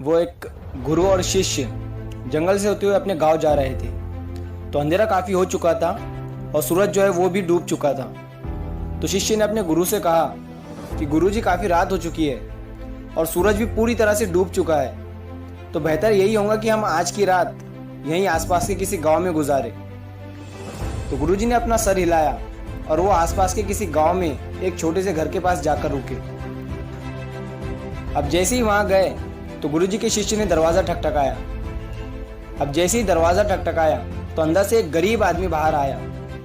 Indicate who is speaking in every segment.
Speaker 1: वो एक गुरु और शिष्य जंगल से होते हुए अपने गांव जा रहे थे। तो अंधेरा काफ़ी हो चुका था और सूरज जो है वो भी डूब चुका था। तो शिष्य ने अपने गुरु से कहा कि गुरुजी काफ़ी रात हो चुकी है और सूरज भी पूरी तरह से डूब चुका है, तो बेहतर यही होगा कि हम आज की रात यहीं आसपास के किसी गांव में गुजारे। तो गुरुजी ने अपना सर हिलाया और वो आसपास के किसी गांव में एक छोटे से घर के पास जाकर रुके। अब जैसे ही वहां गए तो गुरुजी के शिष्य ने दरवाज़ा ठकठकाया। अब जैसे ही दरवाज़ा ठकठकाया तो अंदर से एक गरीब आदमी बाहर आया।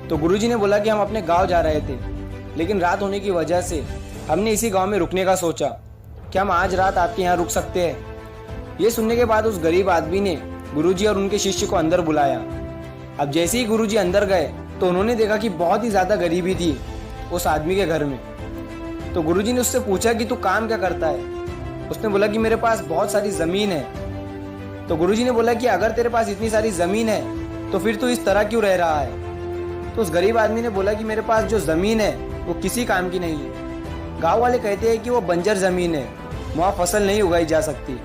Speaker 1: तो गुरुजी ने बोला कि हम अपने गांव जा रहे थे, लेकिन रात होने की वजह से हमने इसी गांव में रुकने का सोचा कि हम आज रात आपके यहाँ रुक सकते हैं। ये सुनने के बाद उस गरीब आदमी ने गुरुजी और उनके शिष्य को अंदर बुलाया। अब जैसे ही गुरुजी अंदर गए तो उन्होंने देखा कि बहुत ही ज़्यादा गरीबी थी उस आदमी के घर में। तो गुरुजी ने उससे पूछा कि तू काम क्या करता है। उसने बोला कि मेरे पास बहुत सारी ज़मीन है। तो गुरुजी ने बोला कि अगर तेरे पास इतनी सारी ज़मीन है तो फिर तू इस तरह क्यों रह रहा है। तो उस गरीब आदमी ने बोला कि मेरे पास जो ज़मीन है वो किसी काम की नहीं है। गांव वाले कहते हैं कि वो बंजर ज़मीन है, वहाँ फसल नहीं उगाई जा सकती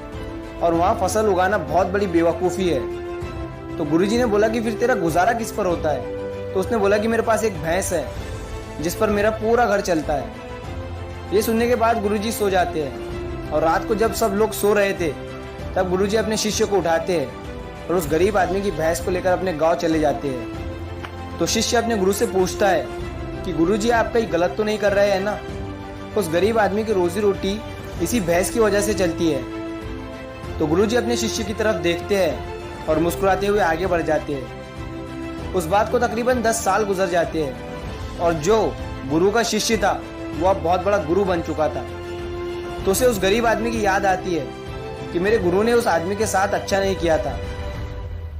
Speaker 1: और वहाँ फसल उगाना बहुत बड़ी बेवकूफ़ी है। तो गुरुजी ने बोला कि फिर तेरा गुजारा किस पर होता है। तो उसने बोला कि मेरे पास एक भैंस है जिस पर मेरा पूरा घर चलता है। ये सुनने के बाद गुरुजी सो जाते हैं और रात को जब सब लोग सो रहे थे तब गुरुजी अपने शिष्य को उठाते हैं और उस गरीब आदमी की भैंस को लेकर अपने गांव चले जाते हैं। तो शिष्य अपने गुरु से पूछता है कि गुरुजी आप कहीं गलत तो नहीं कर रहे हैं ना। उस गरीब आदमी की रोजी रोटी इसी भैंस की वजह से चलती है। तो गुरुजी अपने शिष्य की तरफ देखते हैं और मुस्कुराते हुए आगे बढ़ जाते हैं। उस बात को तकरीबन 10 साल गुजर जाते हैं और जो गुरु का शिष्य था वो अब बहुत बड़ा गुरु बन चुका था। तो उसे उस गरीब आदमी की याद आती है कि मेरे गुरु ने उस आदमी के साथ अच्छा नहीं किया था,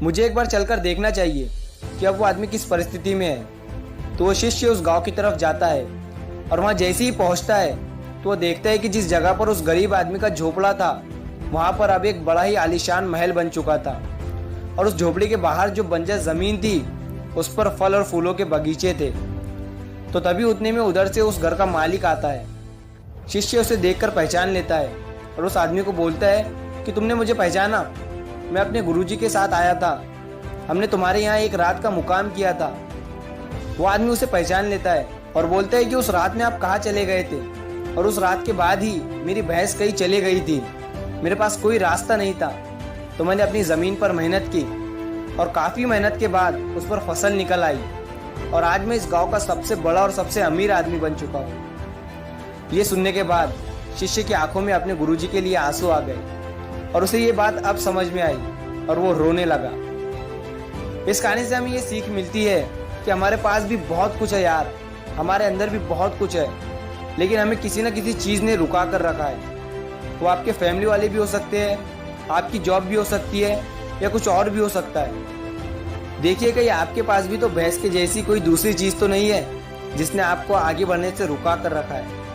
Speaker 1: मुझे एक बार चलकर देखना चाहिए कि अब वो आदमी किस परिस्थिति में है। तो वो शिष्य उस गांव की तरफ जाता है और वहाँ जैसे ही पहुँचता है तो वो देखता है कि जिस जगह पर उस गरीब आदमी का झोपड़ा था वहाँ पर अब एक बड़ा ही आलीशान महल बन चुका था और उस झोपड़ी के बाहर जो बंजर ज़मीन थी उस पर फल और फूलों के बगीचे थे। तो तभी उतने में उधर से उस घर का मालिक आता है। शिष्य उसे देखकर पहचान लेता है और उस आदमी को बोलता है कि तुमने मुझे पहचाना, मैं अपने गुरुजी के साथ आया था, हमने तुम्हारे यहाँ एक रात का मुकाम किया था। वो आदमी उसे पहचान लेता है और बोलता है कि उस रात में आप कहाँ चले गए थे और उस रात के बाद ही मेरी भैंस कहीं चली गई थी, मेरे पास कोई रास्ता नहीं था। तो मैंने अपनी ज़मीन पर मेहनत की और काफ़ी मेहनत के बाद उस पर फसल निकल आई और आज मैं इस गांव का सबसे बड़ा और सबसे अमीर आदमी बन चुका हूँ। ये सुनने के बाद शिष्य की आंखों में अपने गुरुजी के लिए आंसू आ गए और उसे ये बात अब समझ में आई और वो रोने लगा। इस कहानी से हमें ये सीख मिलती है कि हमारे पास भी बहुत कुछ है यार, हमारे अंदर भी बहुत कुछ है, लेकिन हमें किसी न किसी चीज़ ने रुका कर रखा है। वो आपके फैमिली वाले भी हो सकते हैं, आपकी जॉब भी हो सकती है या कुछ और भी हो सकता है। देखिए कहीं आपके पास भी तो भैंस के जैसी कोई दूसरी चीज़ तो नहीं है जिसने आपको आगे बढ़ने से रुका कर रखा है।